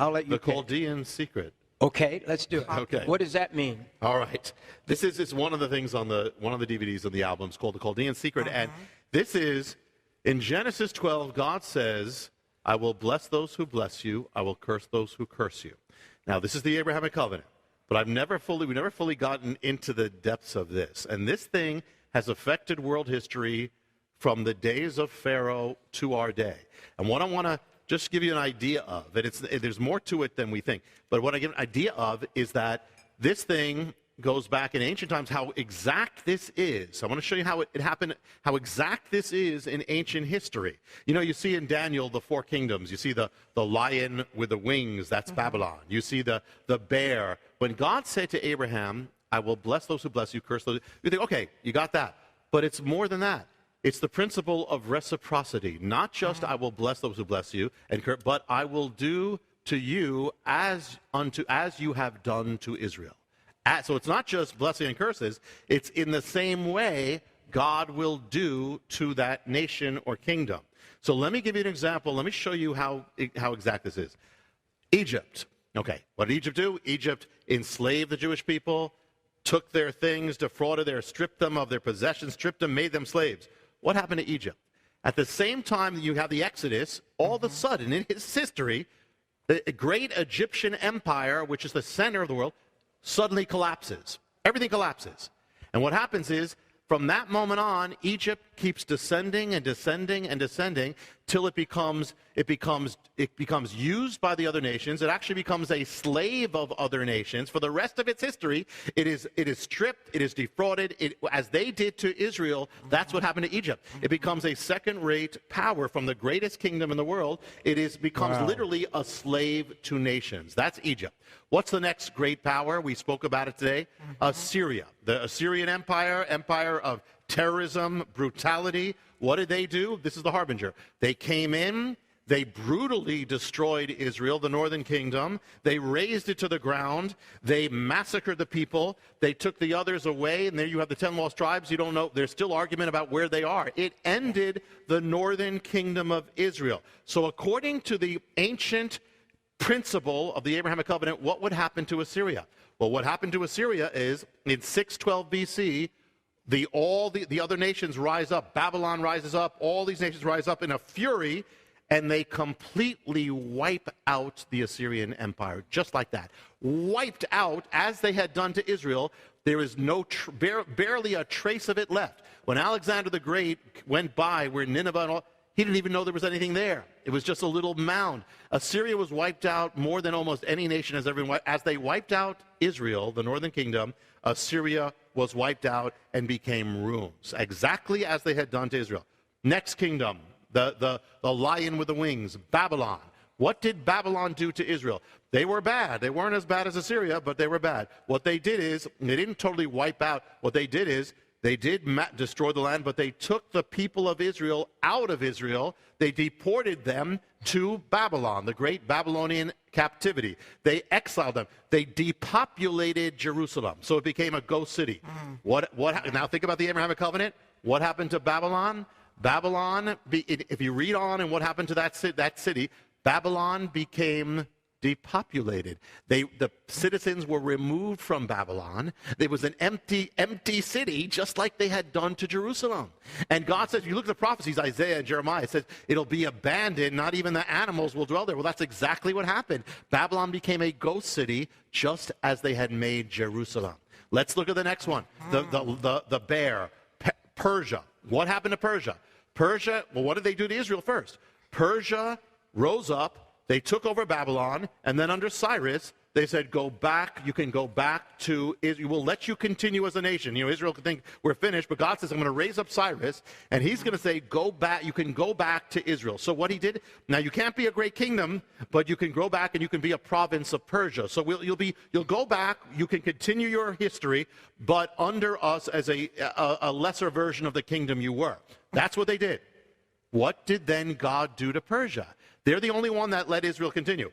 I'll let you The pick. Chaldean Secret. Okay, let's do it. Okay. What does that mean? All right. This is one of the things on one of the DVDs of the albums called The Chaldean Secret. And this is, in Genesis 12, God says, I will bless those who bless you. I will curse those who curse you. Now, this is the Abrahamic covenant. But we've never fully gotten into the depths of this. And this thing has affected world history from the days of Pharaoh to our day. And what I want to just give you an idea of, and there's more to it than we think, but what I get an idea of is that this thing goes back in ancient times, how exact this is. So I want to show you how it happened, how exact this is in ancient history. You know, you see in Daniel the four kingdoms. You see the lion with the wings, that's Babylon. You see the bear. When God said to Abraham, I will bless those who bless you, curse those, you think, okay, you got that. But it's more than that. It's the principle of reciprocity. Not just I will bless those who bless you, but I will do to you as you have done to Israel. So it's not just blessing and curses. It's in the same way God will do to that nation or kingdom. So let me give you an example. Let me show you how exact this is. Egypt. Okay, what did Egypt do? Egypt enslaved the Jewish people, took their things, defrauded them, stripped them of their possessions, stripped them, made them slaves. What happened to Egypt? At the same time that you have the Exodus, all of a sudden in its history, the great Egyptian empire, which is the center of the world, suddenly collapses. Everything collapses. And what happens is, from that moment on, Egypt keeps descending and descending and descending till it becomes used by the other nations. It actually becomes a slave of other nations. For the rest of its history, it is stripped, it is defrauded. As they did to Israel, that's what happened to Egypt. It becomes a second-rate power from the greatest kingdom in the world. Becomes literally a slave to nations. That's Egypt. What's the next great power? We spoke about it today. Assyria. The Assyrian empire of terrorism, brutality. What did they do? This is the harbinger. They came in, they brutally destroyed Israel, the northern kingdom. They razed it to the ground. They massacred the people. They took the others away, and there you have the 10 lost tribes. You don't know. There's still argument about where they are. It ended the northern kingdom of Israel. So according to the ancient principle of the Abrahamic covenant, what would happen to Assyria? Well, what happened to Assyria is in 612 BC, the other nations rise up. Babylon rises up. All these nations rise up in a fury, and they completely wipe out the Assyrian empire, just like that. Wiped out, as they had done to Israel. There is barely a trace of it left. When Alexander the Great went by where Nineveh and all, he didn't even know there was anything there. It was just a little mound. Assyria was wiped out more than almost any nation has ever been wiped. As they wiped out Israel, the northern kingdom, Assyria was wiped out and became ruins, exactly as they had done to Israel. Next kingdom, the lion with the wings, Babylon. What did Babylon do to Israel? They were bad. They weren't as bad as Assyria, but they were bad. What they did is, they didn't totally wipe out. What they did is, they did destroy the land, but they took the people of Israel out of Israel. They deported them to Babylon, the great Babylonian captivity. They exiled them. They depopulated Jerusalem, so it became a ghost city. Now think about the Abrahamic covenant. What happened to Babylon? If you read on and what happened to that city, Babylon became depopulated. The citizens were removed from Babylon. There was an empty city, just like they had done to Jerusalem. And God says, you look at the prophecies, Isaiah and Jeremiah, it says, it'll be abandoned, not even the animals will dwell there. Well, that's exactly what happened. Babylon became a ghost city, just as they had made Jerusalem. Let's look at the next one. The bear, Persia. What happened to Persia? Well, what did they do to Israel first? Persia rose up. They took over Babylon, and then under Cyrus, they said, go back, you can go back to Israel. We'll let you continue as a nation. You know, Israel could think we're finished, but God says, I'm going to raise up Cyrus, and he's going to say, go back, you can go back to Israel. So what he did, now you can't be a great kingdom, but you can go back and you can be a province of Persia. So you'll go back, you can continue your history, but under us as a lesser version of the kingdom you were. That's what they did. What did then God do to Persia? They're the only one that let Israel continue.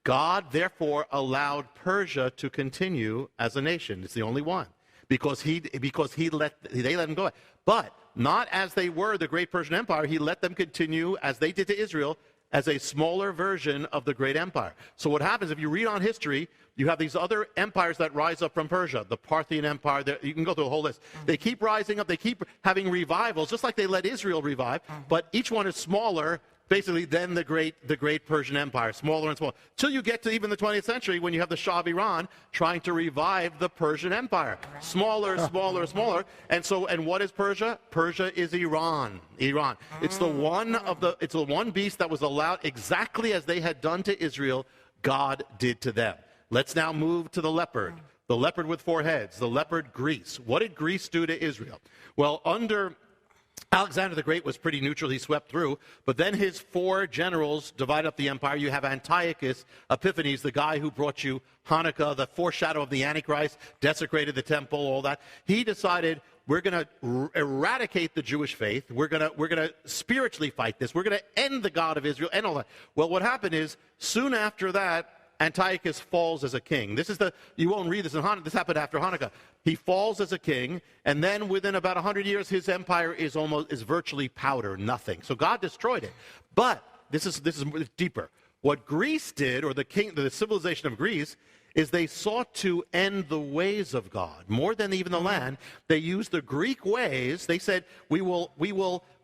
God, therefore, allowed Persia to continue as a nation. It's the only one. Because they let them go. But not as they were the great Persian Empire. He let them continue as they did to Israel as a smaller version of the great empire. So what happens, if you read on history, you have these other empires that rise up from Persia, the Parthian Empire. You can go through the whole list. They keep rising up. They keep having revivals, just like they let Israel revive. But each one is smaller, basically, than the great Persian Empire, smaller and smaller, till you get to even the 20th century when you have the Shah of Iran trying to revive the Persian Empire. Smaller, smaller, smaller. And what is Persia? Persia is Iran. It's the one beast that was allowed exactly as they had done to Israel, God did to them. Let's now move to the leopard with 4 heads, the leopard Greece. What did Greece do to Israel? Well, under Alexander the Great was pretty neutral. He swept through. But then his 4 generals divided up the empire. You have Antiochus Epiphanes, the guy who brought you Hanukkah, the foreshadow of the Antichrist, desecrated the temple, all that. He decided, we're going to eradicate the Jewish faith. We're going to spiritually fight this. We're going to end the God of Israel and all that. Well, what happened is, soon after that, Antiochus falls as a king. You won't read this in Hanukkah. This happened after Hanukkah. He falls as a king, and then within about 100 years, his empire is virtually powder, nothing. So God destroyed it. But this is deeper. What Greece did, or the civilization of Greece, is they sought to end the ways of God more than even the land. They used the Greek ways. They said, we will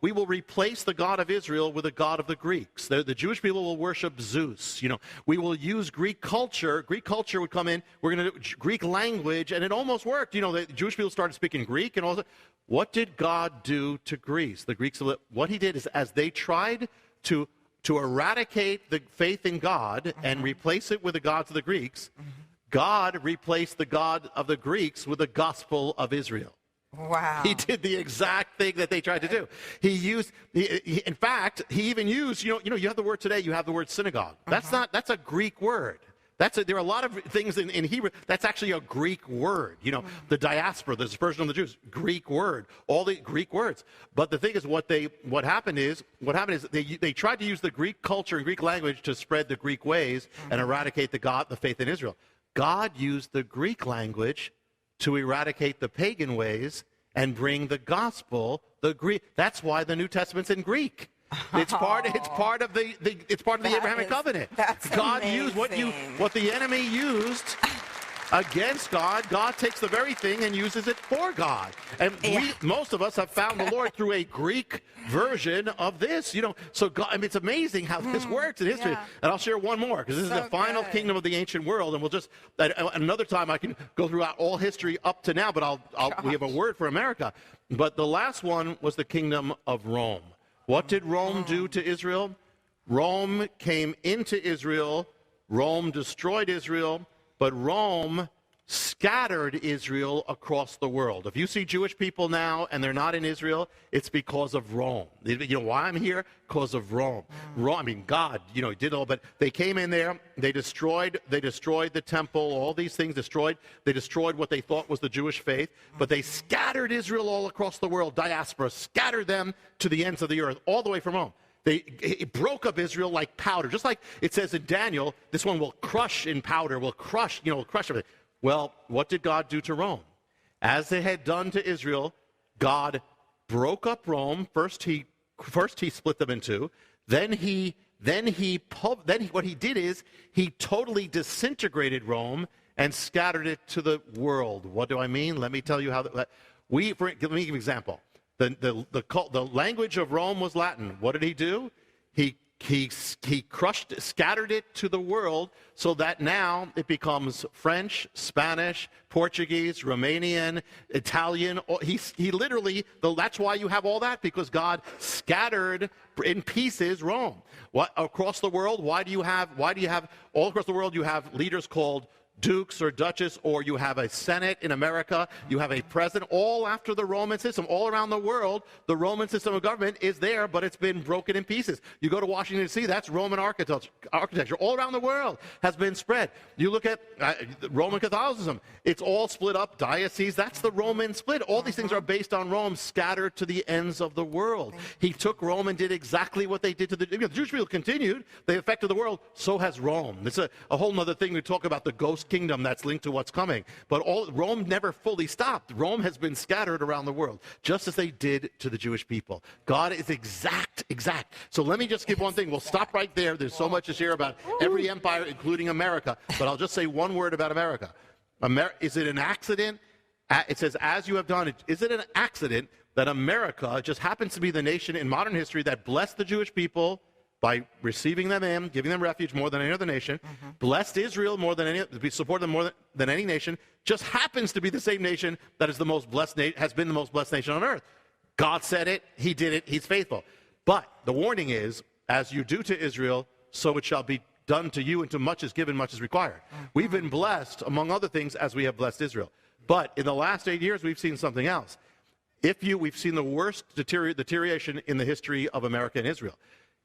replace the God of Israel with the God of the Greeks. The Jewish people will worship Zeus. We will use Greek culture. Greek culture would come in. We're going to do Greek language, and it almost worked. The Jewish people started speaking Greek, and all that. What did God do to Greece? The Greeks. What he did is, as they tried to eradicate the faith in God and replace it with the gods of the Greeks, God replaced the God of the Greeks with the gospel of Israel. Wow. He did the exact thing that they tried to do. In fact, he even used, you have the word today, you have the word synagogue. That's a Greek word. There are a lot of things in Hebrew, that's actually a Greek word. The diaspora, the dispersion of the Jews, Greek word, all the Greek words. But the thing is, what happened is they tried to use the Greek culture and Greek language to spread the Greek ways and eradicate the faith in Israel. God used the Greek language to eradicate the pagan ways and bring the gospel, the Greek. That's why the New Testament's in Greek. It's part of the Abrahamic covenant. God used what the enemy used against God. God takes the very thing and uses it for God. And most of us have found the Lord through a Greek version of this. So God, it's amazing how this works in history. And I'll share one more, because this is the final kingdom of the ancient world. And we'll just another time I can go throughout all history up to now. But we have a word for America. But the last one was the kingdom of Rome. What did Rome do to Israel? Rome came into Israel. Rome destroyed Israel. But Rome scattered Israel across the world. If you see Jewish people now and they're not in Israel, it's because of Rome. Why I'm here? Because of Rome. God, did all, but they came in there, they destroyed the temple, all these things destroyed. They destroyed what they thought was the Jewish faith, but they scattered Israel all across the world, diaspora, scattered them to the ends of the earth, all the way from home. It broke up Israel like powder. Just like it says in Daniel, this one will crush in powder, will crush everything. Well, what did God do to Rome? As they had done to Israel, God broke up Rome. First he split them in two. Then what he did is he totally disintegrated Rome and scattered it to the world. What do I mean? Let me tell you how. Let me give you an example. The language of Rome was Latin. What did he do? He scattered it to the world, so that now it becomes French, Spanish, Portuguese, Romanian, Italian. He literally, that's why you have all that, because God scattered in pieces Rome. Across the world, why do you have all across the world you have leaders called dukes or duchess, or you have a senate in America, you have a president, all after the Roman system. All around the world, the Roman system of government is there, but it's been broken in pieces. You go to Washington, D.C., that's Roman architecture. All around the world has been spread. You look at Roman Catholicism, it's all split up, diocese, that's the Roman split. All these things are based on Rome, scattered to the ends of the world. He took Rome and did exactly what they did to the Jewish people. Continued, they affected the world, so has Rome. It's a whole other thing. We talk about the ghost kingdom that's linked to what's coming. But Rome never fully stopped. Rome has been scattered around the world, just as they did to the Jewish people. God is exact. So let me just give one thing. We'll stop right there. There's so much to share about every empire, including America. But I'll just say one word about America. Is it an accident? It says, as you have done. Is it an accident that America just happens to be the nation in modern history that blessed the Jewish people by receiving them in, giving them refuge more than any other nation, blessed Israel more than any, supported them more than any nation, just happens to be the same nation that is the most blessed, has been the most blessed nation on earth. God said it, he did it, he's faithful. But the warning is, as you do to Israel, so it shall be done to you, and to much is given, much is required. We've been blessed, among other things, as we have blessed Israel. But in the last 8 years, we've seen something else. We've seen the worst deterioration in the history of America and Israel.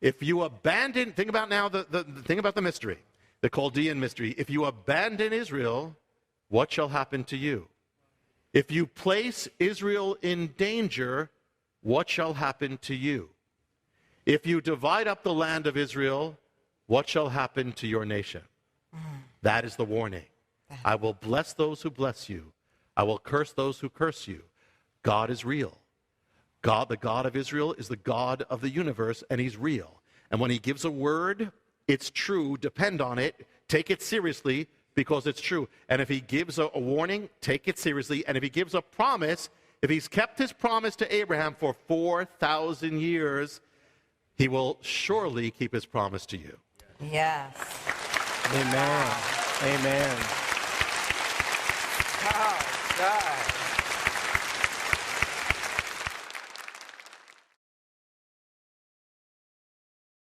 If you abandon, think about now think about the mystery, the Chaldean mystery. If you abandon Israel, what shall happen to you? If you place Israel in danger, what shall happen to you? If you divide up the land of Israel, what shall happen to your nation? That is the warning. I will bless those who bless you. I will curse those who curse you. God is real. God, the God of Israel, is the God of the universe, and he's real. And when he gives a word, it's true. Depend on it. Take it seriously because it's true. And if he gives a warning, take it seriously. And if he gives a promise, if he's kept his promise to Abraham for 4,000 years, he will surely keep his promise to you. Yes. Amen. Amen. Oh, God.